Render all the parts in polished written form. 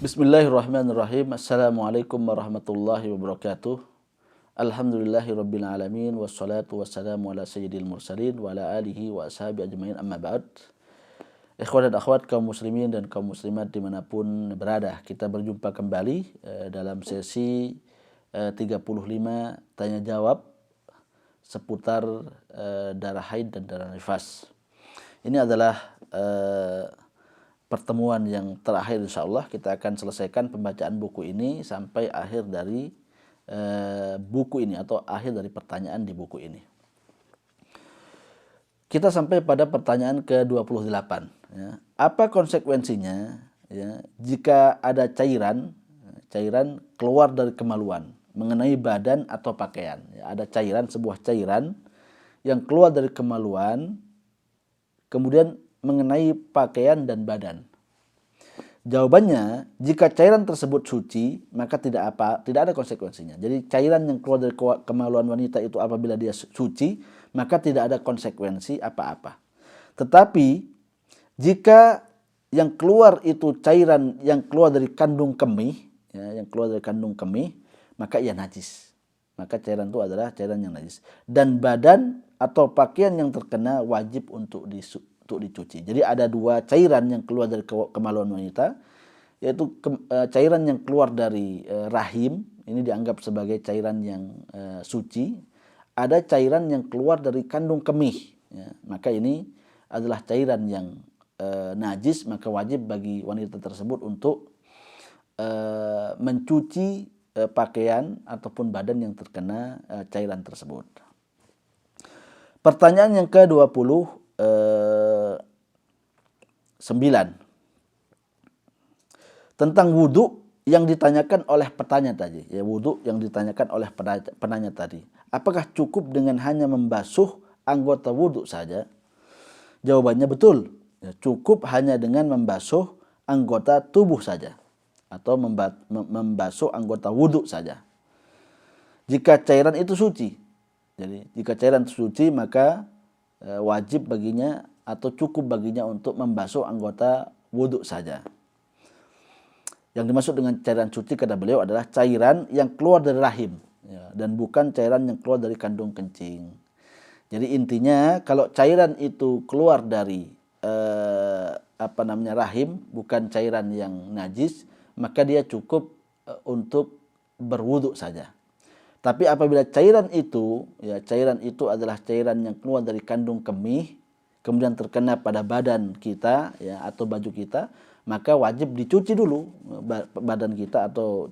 Bismillahirrahmanirrahim. Assalamualaikum warahmatullahi wabarakatuh. Alhamdulillahirabbil alamin wassalatu wassalamu ala sayyidil mursalin wa ala alihi wa ashabi ajmain, amma ba'd. Ikhwan dan akhwat, kaum muslimin dan kaum muslimat dimanapun berada, kita berjumpa kembali dalam sesi 35 tanya jawab seputar darah haid dan darah nifas. Ini adalah pertemuan yang terakhir, insyaallah kita akan selesaikan pembacaan buku ini sampai akhir dari buku ini atau akhir dari pertanyaan di buku ini. Kita sampai pada pertanyaan ke-28. Ya. Apa konsekuensinya ya, jika ada cairan keluar dari kemaluan mengenai badan atau pakaian? Ya, ada sebuah cairan yang keluar dari kemaluan kemudian mengenai pakaian dan badan. Jawabannya, jika cairan tersebut suci, maka tidak ada konsekuensinya. Jadi cairan yang keluar dari kemaluan wanita itu apabila dia suci, maka tidak ada konsekuensi apa-apa. Tetapi jika yang keluar itu cairan yang keluar dari kandung kemih, ya, maka ia najis. Maka cairan itu adalah cairan yang najis. Dan badan atau pakaian yang terkena wajib untuk dicuci. Jadi ada dua cairan yang keluar dari kemaluan wanita, yaitu cairan yang keluar dari rahim, ini dianggap sebagai cairan yang suci. Ada cairan yang keluar dari kandung kemih, ya, maka ini adalah cairan yang najis, maka wajib bagi wanita tersebut untuk mencuci pakaian ataupun badan yang terkena cairan tersebut. Pertanyaan yang ke-29 tentang wudhu yang ditanyakan oleh petanya tadi. Ya, wudhu yang ditanyakan oleh penanya tadi. Apakah cukup dengan hanya membasuh anggota wudhu saja? Jawabannya betul. Ya, cukup hanya dengan membasuh anggota tubuh saja atau membasuh anggota wudhu saja. Jika cairan itu suci. Jadi jika cairan itu suci, maka wajib baginya atau cukup baginya untuk membasuh anggota wudhu saja. Yang dimaksud dengan cairan suci kata beliau adalah cairan yang keluar dari rahim, ya, dan bukan cairan yang keluar dari kandung kencing. Jadi intinya kalau cairan itu keluar dari rahim, bukan cairan yang najis, maka dia cukup untuk berwudhu saja. Tapi apabila cairan itu adalah cairan yang keluar dari kandung kemih, kemudian terkena pada badan kita, ya, atau baju kita, maka wajib dicuci dulu badan kita atau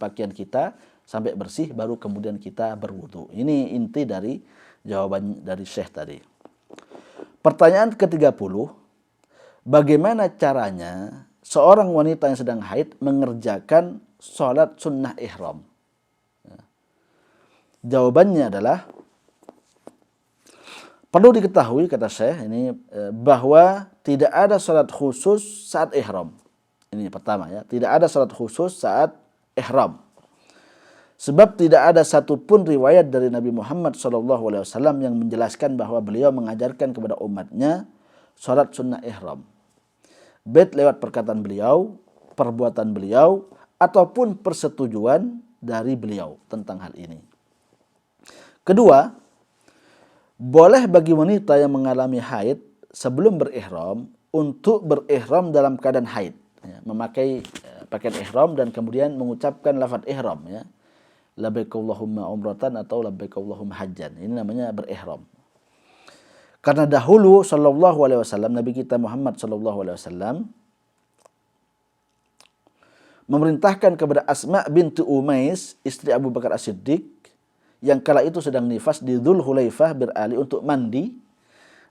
pakaian kita sampai bersih, baru kemudian kita berwudu. Ini inti dari jawaban dari Syekh tadi. Pertanyaan ke-30, bagaimana caranya seorang wanita yang sedang haid mengerjakan sholat sunnah ihram? Jawabannya adalah, perlu diketahui kata Syekh ini bahwa tidak ada salat khusus saat ihram. Ini pertama, ya, tidak ada salat khusus saat ihram. Sebab tidak ada satupun riwayat dari Nabi Muhammad SAW yang menjelaskan bahwa beliau mengajarkan kepada umatnya salat sunnah ihram. Baik lewat perkataan beliau, perbuatan beliau, ataupun persetujuan dari beliau tentang hal ini. Kedua, boleh bagi wanita yang mengalami haid sebelum berihram untuk berihram dalam keadaan haid, ya, memakai pakaian ihram dan kemudian mengucapkan lafaz ihram, ya, labbaik Allahumma umratan atau labbaik Allahumma hajjan. Ini namanya berihram. Karena dahulu sallallahu alaihi wasallam, Nabi kita Muhammad sallallahu alaihi wasallam memerintahkan kepada Asma binti Umais, istri Abu Bakar As-Siddiq, yang kala itu sedang nifas di Dzul Hulaifah beralih untuk mandi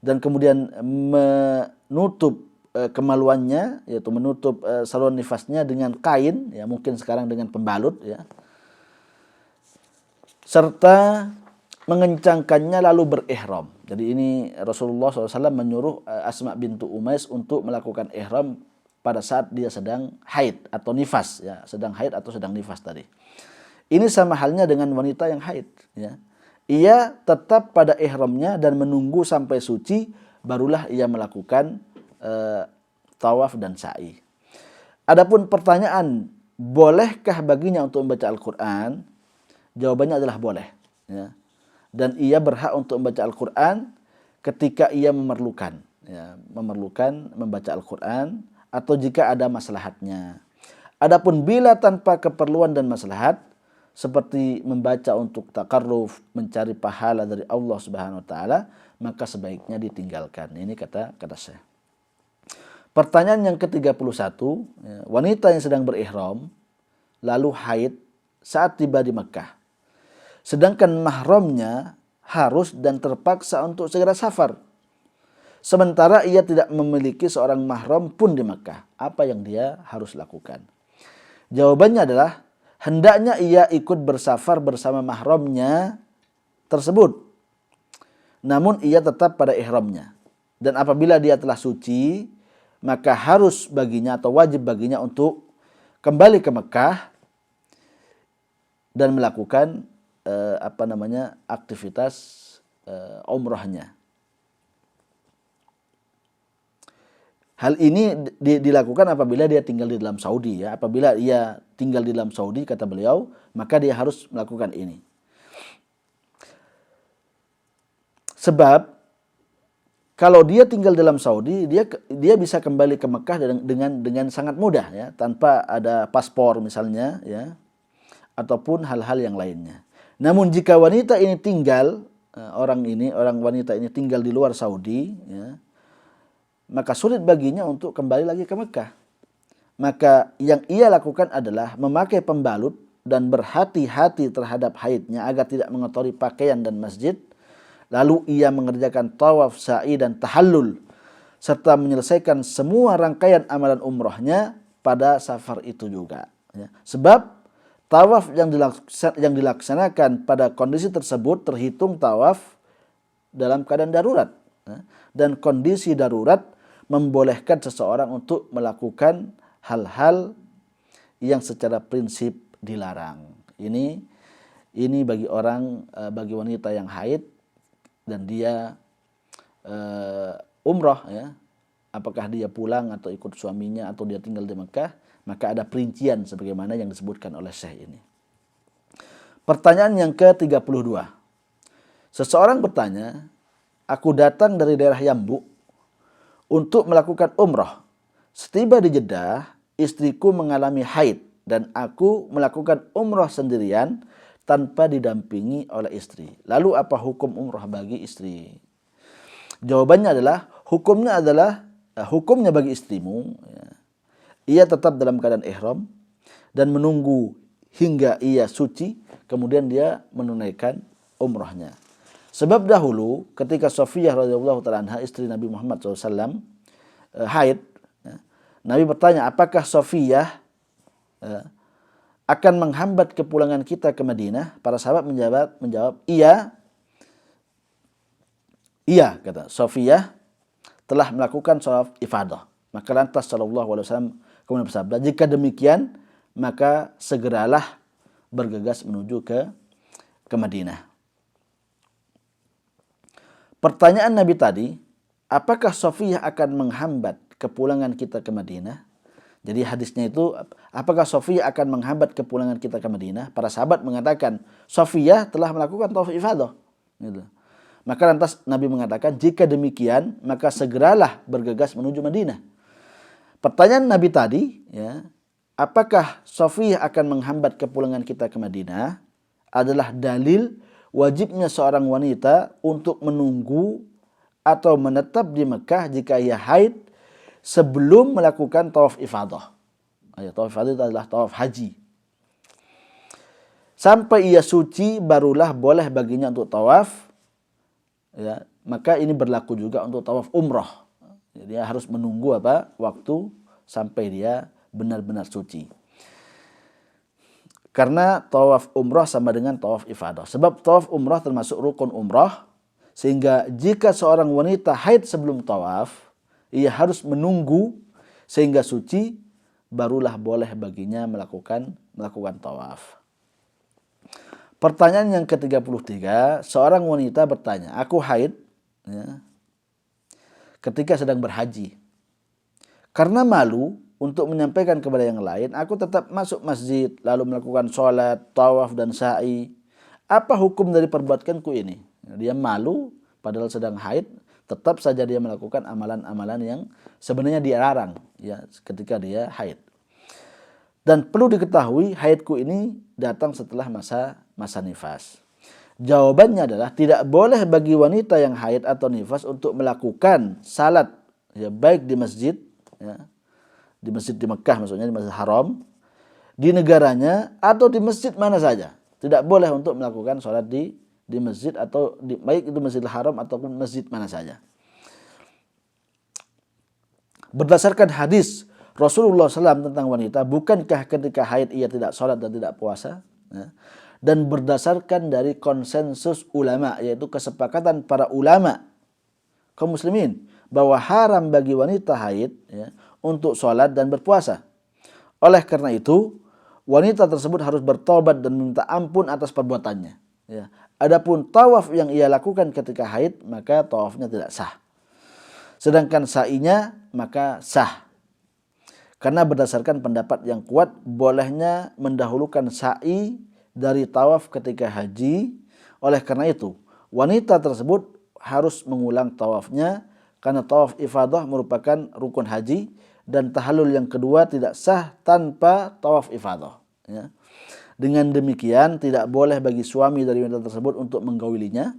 dan kemudian menutup kemaluannya, yaitu menutup saluran nifasnya dengan kain, ya, mungkin sekarang dengan pembalut, ya, serta mengencangkannya lalu berihram. Jadi ini Rasulullah SAW menyuruh Asma bintu Umais untuk melakukan ihram pada saat dia sedang haid atau nifas, ya, sedang haid atau sedang nifas tadi. Ini sama halnya dengan wanita yang haid, ya. Ia tetap pada ihramnya dan menunggu sampai suci, barulah ia melakukan tawaf dan sa'i. Adapun pertanyaan, bolehkah baginya untuk membaca Al-Quran? Jawabannya adalah boleh. Ya. Dan ia berhak untuk membaca Al-Quran ketika ia memerlukan. Ya, memerlukan membaca Al-Quran atau jika ada maslahatnya. Adapun bila tanpa keperluan dan maslahat, seperti membaca untuk takarruf, mencari pahala dari Allah Subhanahu wa taala, maka sebaiknya ditinggalkan. Ini kata Syekh. Pertanyaan yang ke-31, wanita yang sedang berihram lalu haid saat tiba di Mekah. Sedangkan mahramnya harus dan terpaksa untuk segera safar. Sementara ia tidak memiliki seorang mahram pun di Mekah. Apa yang dia harus lakukan? Jawabannya adalah hendaknya ia ikut bersafar bersama mahramnya tersebut. Namun ia tetap pada ihramnya. Dan apabila dia telah suci, maka harus baginya atau wajib baginya untuk kembali ke Mekah dan melakukan aktivitas umrahnya. Hal ini dilakukan apabila dia tinggal di dalam Saudi, ya. Apabila ia tinggal di dalam Saudi, kata beliau, maka dia harus melakukan ini. Sebab kalau dia tinggal dalam Saudi, dia bisa kembali ke Mekah dengan sangat mudah, ya, tanpa ada paspor misalnya, ya, ataupun hal-hal yang lainnya. Namun jika wanita ini tinggal, orang wanita ini tinggal di luar Saudi, ya, maka sulit baginya untuk kembali lagi ke Mekah. Maka yang ia lakukan adalah memakai pembalut dan berhati-hati terhadap haidnya agar tidak mengotori pakaian dan masjid. Lalu ia mengerjakan tawaf, sa'i dan tahallul serta menyelesaikan semua rangkaian amalan umrohnya pada safar itu juga. Ya. Sebab tawaf yang dilaksanakan pada kondisi tersebut terhitung tawaf dalam keadaan darurat. Ya. Dan kondisi darurat membolehkan seseorang untuk melakukan hal-hal yang secara prinsip dilarang. Ini bagi wanita yang haid dan dia umroh, ya, apakah dia pulang atau ikut suaminya atau dia tinggal di Mekah, maka ada perincian sebagaimana yang disebutkan oleh Syekh ini. Pertanyaan yang ke-32. Seseorang bertanya, aku datang dari daerah Yambu untuk melakukan umroh. Setiba di Jeddah, istriku mengalami haid dan aku melakukan umroh sendirian tanpa didampingi oleh istri. Lalu apa hukum umrah bagi istri? Jawabannya adalah hukumnya bagi istrimu, ya, ia tetap dalam keadaan ihram dan menunggu hingga ia suci, kemudian dia menunaikan umrahnya. Sebab dahulu ketika Safiyah radhiyallahu taala anha, istri Nabi Muhammad SAW, haid, ya, Nabi bertanya, apakah Safiyah akan menghambat kepulangan kita ke Madinah? Para sahabat menjawab, iya, kata Safiyah telah melakukan tawaf ifadah. Maka lantas sallallahu alaihi wasallam kemudian bersabda, jika demikian maka segeralah bergegas menuju ke Madinah. Pertanyaan Nabi tadi, apakah Safiyah akan menghambat kepulangan kita ke Madinah? Jadi hadisnya itu, apakah Safiyah akan menghambat kepulangan kita ke Madinah? Para sahabat mengatakan, Safiyah telah melakukan tawaf ifadah. Gitu. Maka lantas Nabi mengatakan, jika demikian, maka segeralah bergegas menuju Madinah. Pertanyaan Nabi tadi, ya, apakah Safiyah akan menghambat kepulangan kita ke Madinah? Adalah dalil wajibnya seorang wanita untuk menunggu atau menetap di Mekah jika ia haid sebelum melakukan tawaf ifadah. Tawaf ifadah itu adalah tawaf haji. Sampai ia suci barulah boleh baginya untuk tawaf. Ya, maka ini berlaku juga untuk tawaf umrah. Jadi dia harus menunggu waktu sampai dia benar-benar suci. Karena tawaf umrah sama dengan tawaf ifadah. Sebab tawaf umrah termasuk rukun umrah, sehingga jika seorang wanita haid sebelum tawaf, ia harus menunggu sehingga suci, barulah boleh baginya melakukan tawaf. Pertanyaan yang ke-33, seorang wanita bertanya, aku haid, ya, ketika sedang berhaji. Karena malu untuk menyampaikan kepada yang lain, aku tetap masuk masjid, lalu melakukan sholat, tawaf, dan sa'i. Apa hukum dari perbuatanku ini? Dia malu, padahal sedang haid, tetap saja dia melakukan amalan-amalan yang sebenarnya dia larang ya, ketika dia haid. Dan perlu diketahui, haidku ini datang setelah masa nifas. Jawabannya adalah tidak boleh bagi wanita yang haid atau nifas untuk melakukan salat ya, baik di masjid ya, di masjid di Mekah maksudnya, di Masjid Haram, di negaranya atau di masjid mana saja. Tidak boleh untuk melakukan salat di masjid atau baik itu Masjidil Haram ataupun masjid mana saja. Berdasarkan hadis Rasulullah SAW tentang wanita, bukankah ketika haid ia tidak salat dan tidak puasa? Ya. Dan berdasarkan dari konsensus ulama, yaitu kesepakatan para ulama kaum muslimin, bahwa haram bagi wanita haid ya, untuk sholat dan berpuasa. Oleh karena itu, wanita tersebut harus bertobat dan minta ampun atas perbuatannya. Ya. Adapun tawaf yang ia lakukan ketika haid, maka tawafnya tidak sah. Sedangkan sa'inya maka sah. Karena berdasarkan pendapat yang kuat, bolehnya mendahulukan sa'i dari tawaf ketika haji. Oleh karena itu, wanita tersebut harus mengulang tawafnya, karena tawaf ifadah merupakan rukun haji, dan tahallul yang kedua tidak sah tanpa tawaf ifadah. Ya. Dengan demikian, tidak boleh bagi suami dari wanita tersebut untuk menggaulinya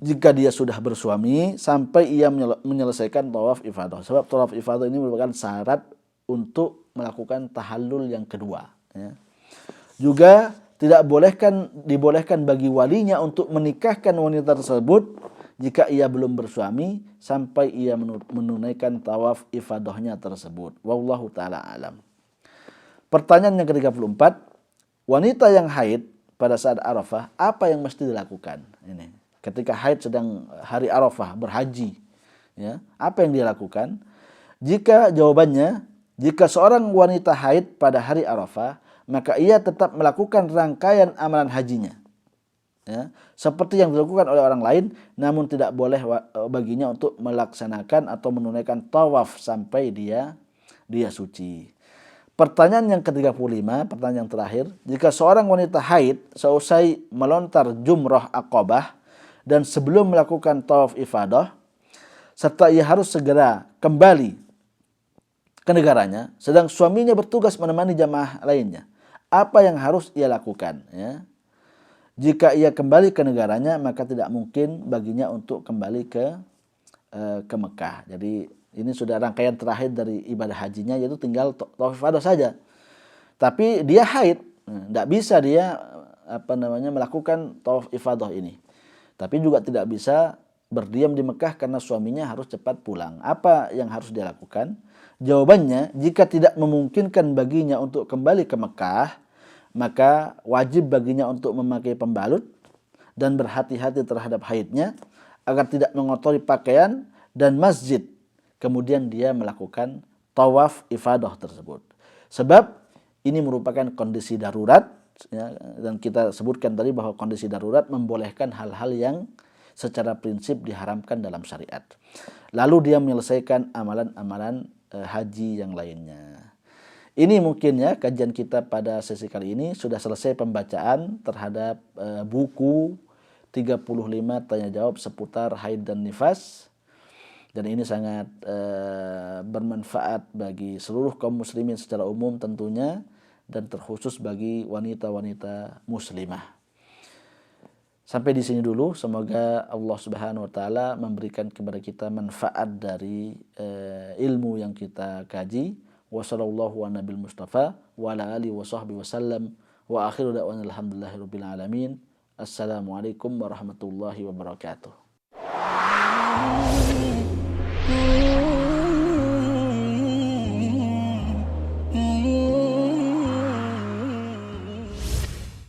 jika dia sudah bersuami sampai ia menyelesaikan tawaf ifadah. Sebab tawaf ifadah ini merupakan syarat untuk melakukan tahallul yang kedua. Ya. Juga tidak dibolehkan bagi walinya untuk menikahkan wanita tersebut jika ia belum bersuami sampai ia menunaikan tawaf ifadahnya tersebut. Wallahu ta'ala alam. Pertanyaan yang ke-34, wanita yang haid pada saat Arafah, apa yang mesti dilakukan? Ini, ketika haid sedang hari Arafah, berhaji, ya, apa yang dia lakukan? Jawabannya, jika seorang wanita haid pada hari Arafah, maka ia tetap melakukan rangkaian amalan hajinya. Ya, seperti yang dilakukan oleh orang lain, namun tidak boleh baginya untuk melaksanakan atau menunaikan tawaf sampai dia suci. Pertanyaan yang ke-35, pertanyaan yang terakhir, jika seorang wanita haid seusai melontar jumrah Aqabah dan sebelum melakukan tawaf ifadah, serta ia harus segera kembali ke negaranya, sedang suaminya bertugas menemani jamaah lainnya, apa yang harus ia lakukan? Ya. Jika ia kembali ke negaranya, maka tidak mungkin baginya untuk kembali ke Mekah. Jadi ini sudah rangkaian terakhir dari ibadah hajinya, yaitu tinggal tawaf ifadah saja. Tapi dia haid, tidak bisa dia melakukan tawaf ifadah ini. Tapi juga tidak bisa berdiam di Mekah karena suaminya harus cepat pulang. Apa yang harus dia lakukan? Jawabannya, jika tidak memungkinkan baginya untuk kembali ke Mekah, maka wajib baginya untuk memakai pembalut dan berhati-hati terhadap haidnya agar tidak mengotori pakaian dan masjid. Kemudian dia melakukan tawaf ifadah tersebut. Sebab ini merupakan kondisi darurat, ya, dan kita sebutkan tadi bahwa kondisi darurat membolehkan hal-hal yang secara prinsip diharamkan dalam syariat. Lalu dia menyelesaikan amalan-amalan haji yang lainnya. Ini mungkin ya kajian kita pada sesi kali ini. Sudah selesai pembacaan terhadap buku 35 tanya jawab seputar haid dan nifas. Dan ini sangat bermanfaat bagi seluruh kaum muslimin secara umum tentunya, dan terkhusus bagi wanita-wanita muslimah. Sampai di sini dulu. Semoga Allah Subhanahu wa taala memberikan kepada kita manfaat dari ilmu yang kita kaji. Wassallallahu ala nabil mustafa wa ala alihi wa sahbihi wasallam wa akhiru da'wana alhamdulillahirabbil alamin. Assalamualaikum warahmatullahi wabarakatuh.